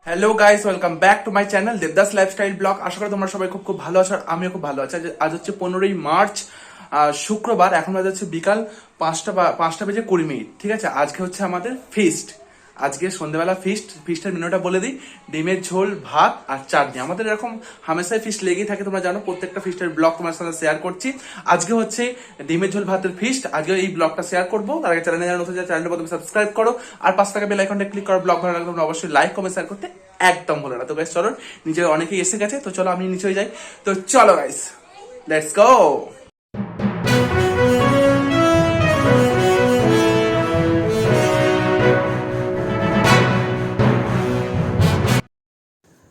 Hello guys, welcome back to my channel Debdas lifestyle blog. আশা করি তোমরা সবাই খুব খুব ভালো আছো আর আমিও খুব ভালো আছি। আজ হচ্ছে 15ই মার্চ, শুক্রবার। এখন বাজে হচ্ছে বিকাল 5:20। ঠিক আছে, আজকে হচ্ছে আমাদের ফিস্ট। আজকে সন্ধ্যেবেলা ফিস্টের মেনুটা বলে দিই। ডিমের ঝোল, ভাত আর চাটনি। আমাদের এরকম হামেশাই ফিস্ট লেগেই থাকে, তোমরা জানো। প্রত্যেকটা ফিস্টের ব্লগ তোমার সাথে শেয়ার করছি। আজকে হচ্ছে ডিমের ঝোল ভাতের ফিস্ট। আজকে এই ব্লগটা শেয়ার করবো। তার আগে চ্যানেলে যারা নতুন, চ্যানেলটা প্রথমে সাবস্ক্রাইব করো আর পাঁচ টাকা বেল আইকনটা ক্লিক করো। ব্লগ ভালো লাগলে তোমরা অবশ্যই লাইক, কমেন্ট, শেয়ার করতে একদম ভুলো না। তো গাইস চলো, নিচে অনেকেই এসে গেছে, তো চলো আমি নিচে যাই। তো চলো গাইস, লেটস গো।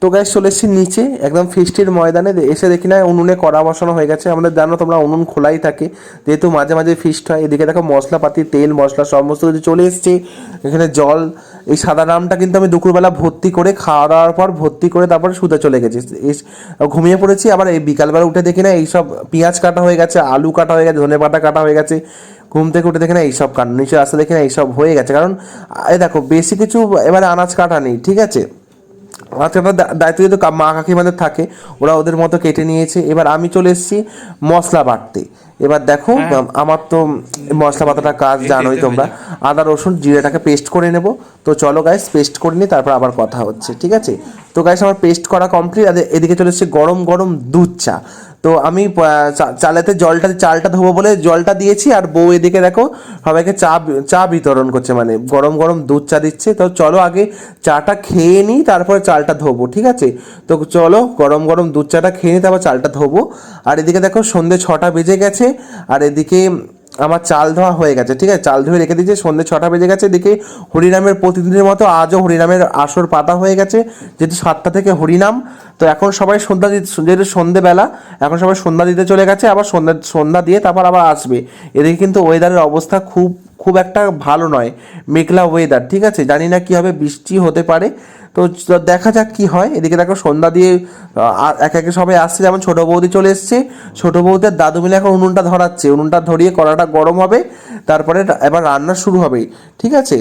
তো গ্যাস চলে এসেছি নিচে একদম ফিস্টের ময়দানে। এসে দেখি না উনুনে কড়া বসানো হয়ে গেছে। আমাদের জানো তোমরা উনুন খোলাই থাকে, যেহেতু মাঝে মাঝে ফিস্ট হয়। এদিকে দেখো মশলাপাতি, তেল মশলা সমস্ত কিছু চলে এসছে। এখানে জল, এই সাদা রামটা কিন্তু আমি দুপুরবেলা ভর্তি করে, খাওয়া দাওয়ার পর ভর্তি করে তারপরে শুতে চলে গেছি, ঘুমিয়ে পড়েছি। আবার এই বিকালবেলা উঠে দেখি না এইসব পেঁয়াজ কাটা হয়ে গেছে, আলু কাটা হয়ে গেছে, ধনে পাতা কাটা হয়ে গেছে। ঘুম থেকে উঠে দেখি না এইসব কাটা, নিচে আসতে দেখি না এইসব হয়ে গেছে। কারণ এই দেখো বেশি কিছু এবারে আনাজ কাটা নেই, ঠিক আছে। আচ্ছা, আমার দায়িত্ব যেহেতু মা কাকিমাদের থাকে, ওরা ওদের মতো কেটে নিয়েছে। এবার আমি চলে এসেছি মশলা বাটতে। এবার দেখো আমার তো মশলা বাটাটা কাজ জানোই তোমরা। আদা রসুন জিরেটাকে পেস্ট করে নেব। তো চলো গাইস পেস্ট করে নিই, তারপর আবার কথা হচ্ছে, ঠিক আছে। তো গাইস আমার পেস্ট করা কমপ্লিট। আর এদিকে চলে এসেছে গরম গরম দুধ চা। তো আমি চালেতে চালটা ধোবো বলে জলটা দিয়েছি, আর বউ এদিকে দেখো সবাইকে চা বিতরণ করছে, মানে গরম গরম দুধ চা দিচ্ছে। তো চলো আগে চাটা খেয়ে নিই, তারপরে চালটা ধোবো, ঠিক আছে। তো চলো গরম গরম দুধ চাটা খেয়ে নিই, তারপর চালটা ধোবো। আর এদিকে দেখো সন্ধ্যে 6টা বেজে গেছে, আর এদিকে আমার চাল ধোয়া হয়ে গেছে, ঠিক আছে। চাল ধুয়ে রেখে দিয়েছে, সন্ধ্যে 6টা বেজে গেছে। এদিকে হরিনামের প্রতিদিনের মতো আজও হরিনামের আসর পাতা হয়ে গেছে, যেহেতু 7টা থেকে হরিনাম। তো এখন সবাই যেহেতু সন্ধ্যেবেলা, এখন সবাই সন্ধ্যা দিতে চলে গেছে। আবার সন্ধ্যা দিয়ে তারপর আবার আসবে। এদিকে কিন্তু ওয়েদারের অবস্থা খুব খুব একটা ভালো নয়, মেঘলা ওয়েদার, ঠিক আছে। জানি না কী হবে, বৃষ্টি হতে পারে। তো দেখা যাক কি হয়। এদিকে দেখো সন্ধ্যা দিয়ে একে একে সবাই আসছে। যেমন ছোটো বৌদি চলে এসছে, ছোটো বৌদির দাদু মিলে এখন উনুনটা ধরাচ্ছে। উনুনটা ধরিয়ে কড়াটা গরম হবে, তারপরে এবার রান্না শুরু হবে, ঠিক আছে।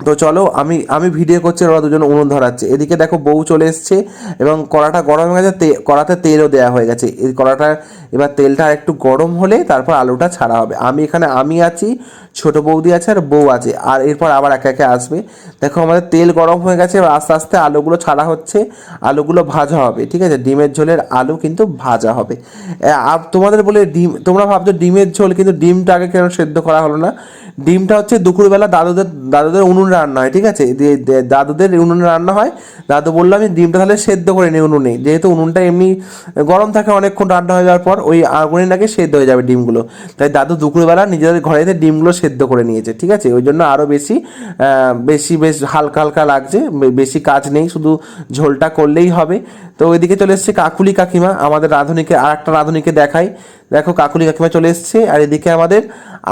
তো চলো আমি আমি ভিডিও করছি, ওরা দুজন উনুন ধরাচ্ছে। এদিকে দেখো বউ চলে এসছে এবং কড়াটা গরম হয়ে গেছে, কড়াতে তেলও দেওয়া হয়ে গেছে। এই কড়াটা এবার তেলটা একটু গরম হলে তারপর আলুটা ছাড়া হবে। আমি আছি, ছোট বৌদি আছে আর বউ আছে, আর এরপর আবার একে একে আসবে। দেখো আমাদের তেল গরম হয়ে গেছে, এবার আস্তে আস্তে আলুগুলো ছাড়া হচ্ছে, আলুগুলো ভাজা হবে, ঠিক আছে। ডিমের ঝোলের আলু কিন্তু ভাজা হবে। আর তোমাদের বলে তোমরা ভাবছো ডিমের ঝোল, কিন্তু ডিমটা আগে কেন সেদ্ধ করা হলো না? ডিমটা হচ্ছে দুপুরবেলা দাদুদের উনুনে রান্না হয়, ঠিক আছে। দাদুদের উনুনে রান্না হয়। দাদু বললো আমি ডিমটা তাহলে সেদ্ধ করে নিই উনুনে, যেহেতু উনুনটা এমনি গরম থাকে, অনেকক্ষণ রান্না হয়ে যাওয়ার পর ওই আগুনে নাকি সেদ্ধ হয়ে যাবে ডিমগুলো। তাই দাদু দুপুরবেলা নিজেদের ঘরেতে ডিমগুলো সেদ্ধ করে নিয়েছে, ঠিক আছে। ওই জন্য আরও বেশ হালকা হালকা লাগছে, বেশি কাজ নেই, শুধু ঝোলটা করলেই হবে। তো ওইদিকে চলে এসছে কাকুলি কাকিমা, আমাদের রাঁধুনিকে, আর একটা রাঁধুনিকে দেখাই। দেখো কাকুলি কাকিমা চলে এসছে, আর এদিকে আমাদের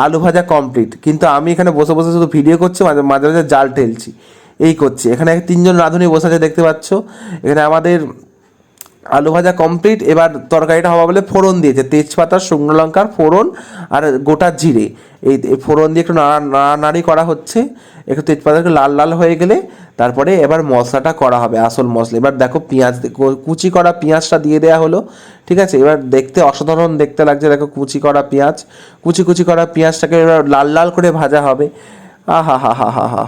আলু ভাজা কমপ্লিট। কিন্তু আমি এখানে বসে বসে শুধু ভিডিও করছি, মাঝে মাঝে মাঝে জাল টেলছি, এই করছি। এখানে 3জন রাঁধুনি বসে আছে, দেখতে পাচ্ছ। এখানে আমাদের আলু ভাজা কমপ্লিট। এবার তরকারিটা হওয়া বলে ফোড়ন দিয়েছে, তেজপাতা, শুকনো লঙ্কার ফোড়ন আর গোটা জিরে। এই ফোড়ন দিয়ে একটু নাড়ানাড়ি করা হচ্ছে। একটু তেজপাতা একটু লাল লাল হয়ে গেলে তারপরে এবার মশলাটা করা হবে, আসল মশলা। এবার দেখো কুচি করা পেঁয়াজটা দিয়ে দেওয়া হলো, ঠিক আছে। এবার দেখতে অসাধারণ দেখতে লাগছে, দেখো কুচি কুচি করা পেঁয়াজটাকে এবার লাল লাল করে ভাজা হবে। আহা হা হা হা হা,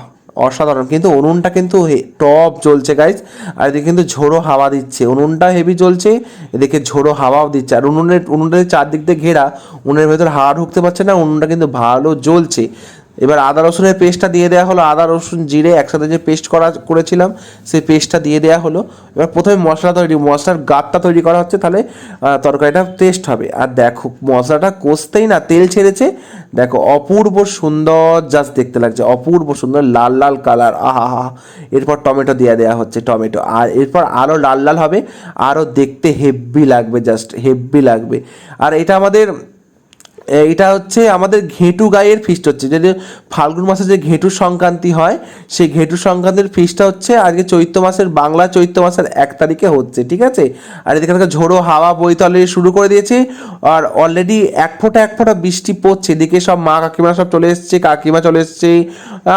অসাধারণ। কিন্তু উনুনটা কিন্তু টপ জ্বলছে গাইজ, আর এদিকে কিন্তু ঝোড়ো হাওয়া দিচ্ছে। উনুনটা হেভি জ্বলছে, এদিকে ঝোড়ো হাওয়াও দিচ্ছে। আর উনুনের চারদিক দিয়ে ঘেরা, উনুনের ভেতর হাওয়া ঢুকতে পারছে না, উনুনটা কিন্তু ভালো জ্বলছে। এবার আদা রসুনের পেস্টটা দিয়ে দেওয়া হলো, আদা রসুন জিরে একসাথে যে পেস্ট করেছিলাম, সেই পেস্টটা দিয়ে দেওয়া হলো। এবার প্রথমে মশলার গাঁটটা তৈরি করা হচ্ছে, তাহলে তরকারিটা টেস্ট হবে। আর দেখো মশলাটা কষতেই না তেল ছেড়েছে, দেখো অপূর্ব সুন্দর জাস্ট দেখতে লাগছে, অপূর্ব সুন্দর লাল লাল কালার, আহা হা। এরপর টমেটো দিয়ে দেওয়া হচ্ছে, টমেটো, আর এরপর আরও লাল লাল হবে, আরও দেখতে হেভি লাগবে, জাস্ট হেভি লাগবে। আর এটা আমাদের এটা হচ্ছে আমাদের ঘেটু গাইয়ের ফিস্ট হচ্ছে, যদি ফাল্গুন মাসে যে ঘেটু সংক্রান্তি হয় সেই ঘেটু সংক্রান্তির ফিস্টটা হচ্ছে আজকে চৈত্র মাসের, বাংলা চৈত্র মাসের 1 তারিখে হচ্ছে, ঠিক আছে। আর এদিকে থেকে ঝোড়ো হাওয়া বইতে অলরেডি শুরু করে দিয়েছে, আর অলরেডি এক ফোঁটা বৃষ্টি পড়ছে। এদিকে সব মা কাকিমা সব চলে এসছে, কাকিমা চলে এসছে,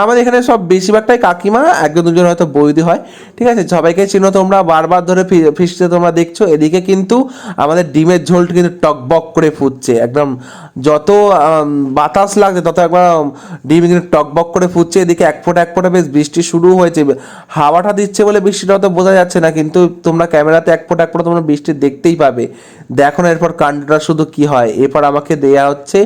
আমাদের এখানে সব বেশিরভাগটাই কাকিমা, একজন দুজন হয়তো বৌদি হয়, ঠিক আছে। সবাইকে চিনো তোমরা, বারবার ধরে ফিস্টে তোমরা দেখছো। এদিকে কিন্তু আমাদের ডিমের ঝোলটা কিন্তু টকবক করে ফুটছে একদম, যত বাতাস লাগছে তত একবার ডিম কিন্তু টকবক করে ফুটছে। এদিকে এক ফোঁটা বেশ বৃষ্টি শুরু হয়েছে, হাওয়াটা দিচ্ছে বলে বৃষ্টিটা অত বোঝা যাচ্ছে না, কিন্তু তোমরা ক্যামেরাতে এক ফোঁটা তোমরা বৃষ্টি দেখতেই পাবে। দেখো না এরপর কাণ্ডটা শুধু কি হয়। এরপর আমাকে দেয়া হচ্ছে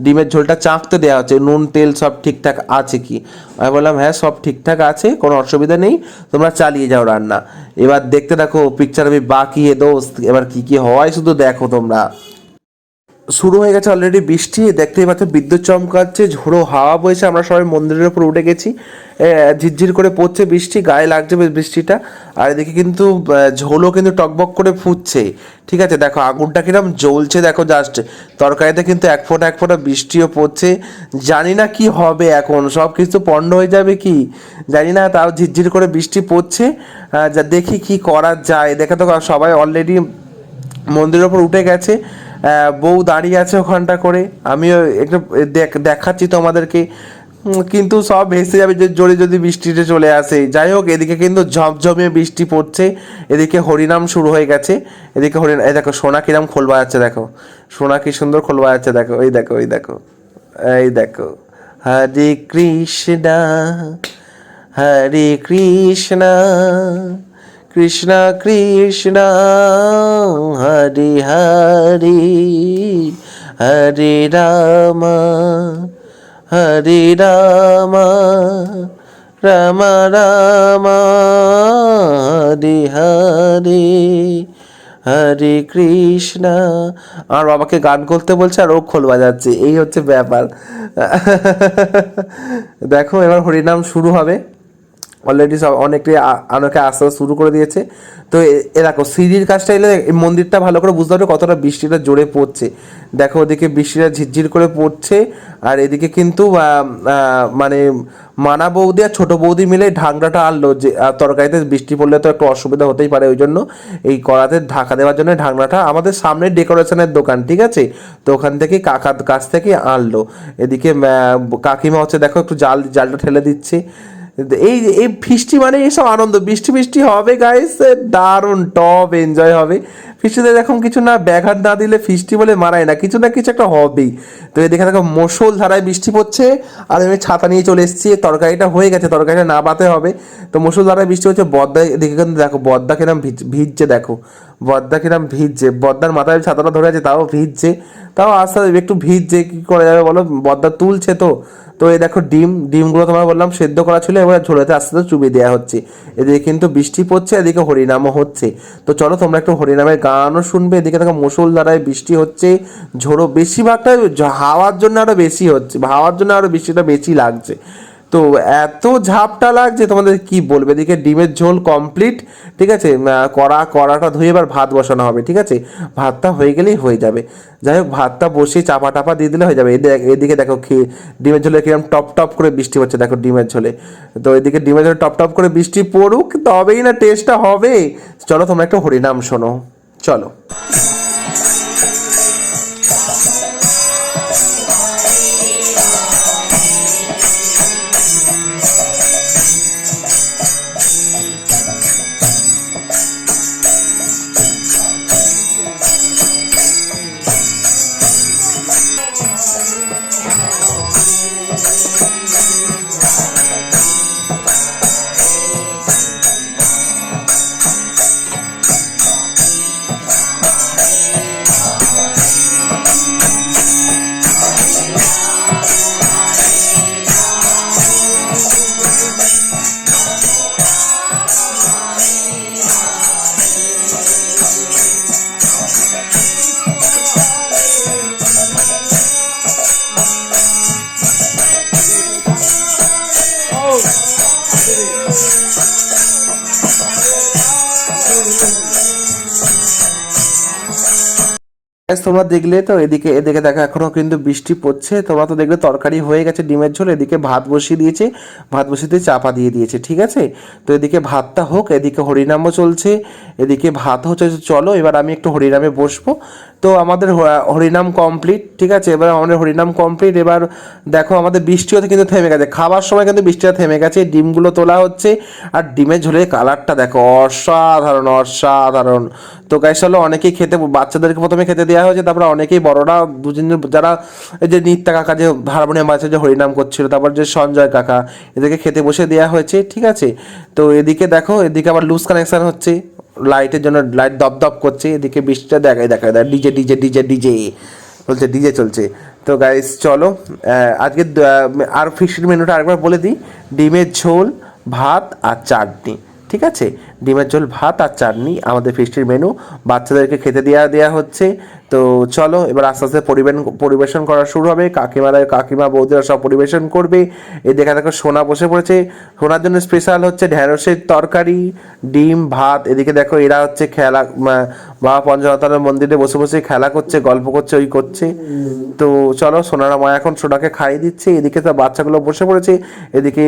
ডিমের ঝোলটা চাঁকতে দেওয়া হচ্ছে, নুন তেল সব ঠিকঠাক আছে কি। আমি বললাম হ্যাঁ সব ঠিকঠাক আছে, কোনো অসুবিধা নেই, তোমরা চালিয়ে যাও রান্না। এবার দেখতে দেখো পিকচার আমি বাকি হে দোস্ত, এবার কি হয় শুধু দেখো তোমরা। শুরু হয়ে গেছে অলরেডি বৃষ্টি, দেখতেই পাচ্ছ বিদ্যুৎ চমকাচ্ছে, ঝোড়ো হাওয়া বইছে, আমরা সবাই মন্দিরের উপর উঠে গেছি, ঝিরঝির করে পড়ছে বৃষ্টি, গায়ে লাগছে বেশ বৃষ্টিটা। আর এদিকে কিন্তু ঝোলও কিন্তু টকবক করে ফুটছে, ঠিক আছে। দেখো আগুনটা কিরম জ্বলছে দেখো, জাস্ট তরকারিতে কিন্তু এক ফোঁটা বৃষ্টিও পড়ছে। জানি না কি হবে এখন, সব কিছু পণ্ড হয়ে যাবে কি জানি না, তাও ঝিরঝির করে বৃষ্টি পড়ছে। যা দেখি কি করা যায়। দেখে তো সবাই অলরেডি মন্দিরের ওপর উঠে গেছে, বউ দাঁড়িয়ে আছে ওখানটা করে, আমিও একটু দেখাচ্ছি তোমাদেরকে, কিন্তু সব ভেসে যাবে যে জোরে যদি বৃষ্টিতে চলে আসে। যাই হোক এদিকে কিন্তু ঝমঝমিয়ে বৃষ্টি পড়ছে, এদিকে হরিনাম শুরু হয়ে গেছে। এদিকে এই দেখো সোনা কিরাম খোল বাজাচ্ছে, দেখো সোনা কি সুন্দর খোল বাজাচ্ছে, দেখো এই দেখো এই দেখো এই দেখো। হরে কৃষ্ণা হরে কৃষ্ণা কৃষ্ণ কৃষ্ণ হরে হরে হরে রাম হরে রাম রাম রাম হরে হরে হরে কৃষ্ণ। আর বাবাকে গান করতে বলছে আর ও খোল বাজাচ্ছে, এই হচ্ছে ব্যাপার। দেখো এবার হরিনাম শুরু হবে, অলরেডি সব অনেকে আসতে শুরু করে দিয়েছে। তো এ দেখো সিঁড়ির কাজটা এলে এই মন্দিরটা ভালো করে বুঝতে পারবে কতটা বৃষ্টিটা জোরে পড়ছে। দেখো ওদিকে বৃষ্টিটা ঝিরঝির করে পড়ছে, আর এদিকে কিন্তু মানে মানা বৌদি আর ছোটো বৌদি মিলে ঢাকনাটা আনলো, যে তরকারিতে বৃষ্টি পড়লে তো একটু অসুবিধা হতেই পারে, ওই জন্য এই কড়াতে ঢাকা দেওয়ার জন্য ঢাকনাটা আমাদের সামনে ডেকোরেশনের দোকান, ঠিক আছে, তো ওখান থেকে কাকার কাছ থেকে আনলো। এদিকে কাকিমা হচ্ছে দেখো একটু জালটা ঠেলে দিচ্ছে। এই এই ফিস্টি মানে এইসব আনন্দ, বৃষ্টি হবে গাইস, দারুণ টপ এনজয় হবে ফিস্টিতে। দেখুন কিছু না ব্যাঘাত না দিলে ফিস্টি বলে মারায় না, কিছু না কিছু একটা হবেই। তো এদিকে দেখো মুষল ধারায় বৃষ্টি পড়ছে, আর আমি ছাতা নিয়ে চলে এসেছি, তরকারিটা হয়ে গেছে, তরকারিটা না বাতে হবে। তো মুষল ধারায় বৃষ্টি হচ্ছে, বদ্দা এদিকে কিন্তু দেখো বদ্দা কিরম ভিজছে, দেখো বদ্দা কিরম ভিজছে, বদ্দার মাথায় ছাতাটা ধরে আছে তাও ভিজছে, তাও আস্তে আস্তে একটু ভিজছে, কি করা যাবে বলো, বদ্দা তুলছে। তো এই দেখো ডিমগুলো তোমার বললাম সেদ্ধ করা ছিল, এবার ঝোলাতে আস্তে আস্তে চুবিয়ে দেওয়া হচ্ছে। এদিকে কিন্তু বৃষ্টি পড়ছে, এদিকে হরিনামও হচ্ছে। তো চলো তোমরা একটু হরিনামের গানও শুনবে। এদিকে দেখো মুষলধারায় বৃষ্টি হচ্ছে, ঝোড়ো বেশিরভাগটা হাওয়ার জন্য আরো বেশি হচ্ছে, হাওয়ার জন্য আরো বৃষ্টিটা বেশি লাগছে। তো এত ঝাপটা লাগছে তোমাদের কি বলবে। এদিকে ডিমের ঝোল কমপ্লিট, ঠিক আছে, কড়াটা ধুয়ে এবার ভাত বসানো হবে, ঠিক আছে, ভাতটা হয়ে গেলেই হয়ে যাবে। যাই হোক ভাতটা বসিয়ে চাপা টাপা দিয়ে দিলে হয়ে যাবে। এদিকে দেখো ডিমের ঝোলে কিরকম টপ করে বৃষ্টি হচ্ছে, দেখো ডিমের ঝোলে। তো এদিকে ডিমের ঝোলে টপ করে বৃষ্টি পড়ুক, তবেই না টেস্টটা হবে। চলো তোমরা একটু হরিনাম শোনো, চলো। Guys, তোমরা দেখলে তো এদিকে এদিকে দেখো এখনো কিন্তু বৃষ্টি পড়ছে। তোমরা তো দেখলে তরকারি হয়ে গেছে ডিমের ঝোল, এদিকে ভাত বসিয়ে দিয়েছে, ভাত বসিয়ে দিয়ে চাপা দিয়ে দিয়েছে, ঠিক আছে। তো এদিকে ভাতটা হোক, এদিকে হরিনামও চলছে, এদিকে ভাত হচ্ছে। চলো এবার আমি একটু হরিনামে বসবো। তো আমাদের হরিনাম কমপ্লিট, ঠিক আছে। এবার আমাদের হরিনাম কমপ্লিট। এবার দেখো আমাদের বৃষ্টিও কিন্তু থেমে গেছে, খাবার সময় কিন্তু বৃষ্টিটা থেমে গেছে, ডিমগুলো তোলা হচ্ছে। আর ডিমের ঝোলের কালারটা দেখো, অসাধারণ অসাধারণ। তো গাইস চলো, অনেকেই খেতে, বাচ্চাদেরকে প্রথমে খেতে দেওয়া হয়েছে, তারপরে অনেকেই বড়রা দুজন যারা এই যে নিত্যা কাকা যে হারমোনিয়াম আছে যে হরিনাম করছিল, তারপর যে সঞ্জয় কাকা, এদেরকে খেতে বসে দেওয়া হয়েছে, ঠিক আছে। তো এদিকে দেখো, এদিকে আবার লুজ কানেকশন হচ্ছে, লাইটের জন্য লাইট দপদপ করছে, এদিকে বৃষ্টিটা দেখায় দেখায় ডিজে ডিজে ডিজে ডিজে বলছে, ডিজে চলছে। তো গাইস চলো, আজকে আর ফিক্সড মেনুটা আরেকবার বলে দিই। ডিমের ঝোল, ভাত আর চাটনি, ঠিক আছে। ডিমের ঝোল, ভাত আর চাটনি আমাদের ফিস্টির মেনু। বাচ্চাদেরকে খেতে দেওয়া হচ্ছে। তো চলো এবার আস্তে আস্তে পরিবেশন করা শুরু হবে। কাকিমা বৌদিরা সব পরিবেশন করবে। এই দেখা দেখো সোনা বসে পড়েছে, সোনার জন্য স্পেশাল হচ্ছে ঢ্যাঁড়সের তরকারি, ডিম, ভাত। এদিকে দেখো এরা হচ্ছে খেলা, বাবা পঞ্চরত্নের মন্দিরে বসে বসে খেলা করছে, গল্প করছে, ওই করছে। তো চলো, সোনারা মা এখন সোনাকে খাইয়ে দিচ্ছে। এদিকে তো বাচ্চাগুলো বসে পড়েছে, এদিকে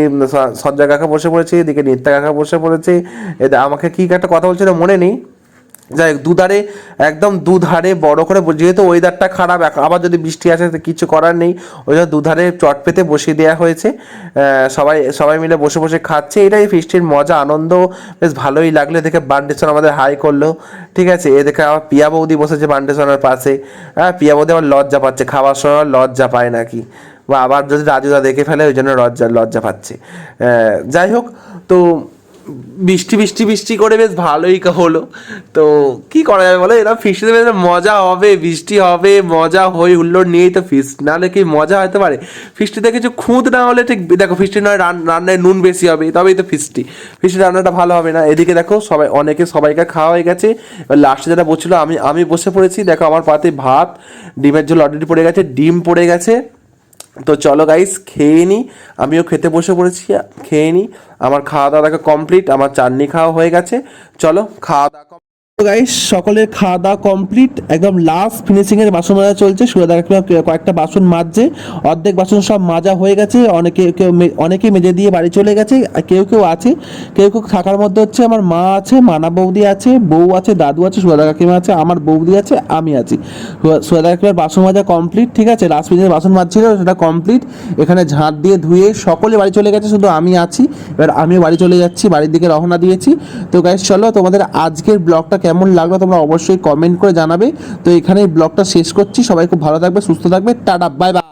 সজ্জা কাকা বসে পড়েছে, এদিকে নিত্যা কাকা বসে পড়েছে। আমাকে কি একটা কথা বলছিল মনে নেই। যাই হোক, দুধারে একদম দুধারে বড় করে, যেহেতু ওয়েদারটা খারাপ, আবার যদি বৃষ্টি আসে তো কিছু করার নেই, ওই জন্য দুধারে চট পেতে বসিয়ে দেওয়া হয়েছে। সবাই সবাই মিলে বসে বসে খাচ্ছে। এটাই ফিস্টির মজা, আনন্দ। বেশ ভালোই লাগলো। দেখে বান্ডেশন আমাদের হাই করলো, ঠিক আছে। এ দেখে আমার পিয়া বৌদি বসেছে বান্ডেশনের পাশে। হ্যাঁ, পিয়া বৌদি আবার লজ্জা পাচ্ছে, খাবার সময় লজ্জা পায় নাকি, বা আবার যদি রাজুদা দেখে ফেলে ওই জন্য লজ্জা পাচ্ছে। যাই হোক, তো বৃষ্টি বৃষ্টি বৃষ্টি করে বেশ ভালোই হলো। তো কি করা যাবে বলো, এরা ফিস্টিতে বেশ মজা হবে, বৃষ্টি হবে, মজা হই হুল্লোড় নিয়েই তো ফিস্ট, নাহলে কি মজা হতে পারে? ফিস্টিতে কিছু খুঁত না হলে ঠিক দেখো, ফিস্টি নয় রান্নায় নুন বেশি হবে, তবেই তো ফিস্টি রান্নাটা ভালো হবে না। এদিকে দেখো সবাইকে খাওয়া হয়ে গেছে। এবার লাস্টে যেটা বলছিল, আমি বসে পড়েছি। দেখো আমার পাতে ভাত, ডিমের ঝোল অলরেডি পড়ে গেছে, ডিম পড়ে গেছে। তো চলো গাইস, খেয়ে নিই। আমিও খেতে বসে পড়েছি, খেয়ে নিই। আমার খাওয়া দাওয়া দেখা কমপ্লিট, আমার চাটনি খাওয়া হয়ে গেছে। চলো খাওয়া দাওয়া। তো গাইস, সকলের খাওয়া দাওয়া কমপ্লিট, একদম লাস্ট ফিনিশিং এর বাসন মাজা চলছে। সুরেদা কয়েকটা বাসন মাজছে, অর্ধেক বাসন সব মাজা হয়ে গেছে। অনেকে মেজে দিয়ে বাড়ি চলে গেছে, আর কেউ আছে, কেউ থাকার মধ্যে হচ্ছে আমার মা আছে, মানা বৌদি আছে, বউ আছে, দাদু আছে, সুরেদা কাকিমা আছে, আমার বৌদি আছে, আমি আছি। সুরেদা কাকিমার বাসন মাজা কমপ্লিট, ঠিক আছে। লাস্ট ফিনিশিং বাসন মাজছিল, সেটা কমপ্লিট। এখানে ঝাঁট দিয়ে ধুয়ে সকলে বাড়ি চলে গেছে, শুধু আমি আছি। এবার আমিও বাড়ি চলে যাচ্ছি, বাড়ির দিকে রওনা দিয়েছি। তো গাইস চলো, তোমাদের আজকের ব্লগটা কেমন লাগলো তোমরা অবশ্যই কমেন্ট করে জানাবে। তো এখানে ব্লগটা শেষ করছি। সবাই খুব ভালো থাকবে, সুস্থ থাকবে, টাটা, বাই বাই।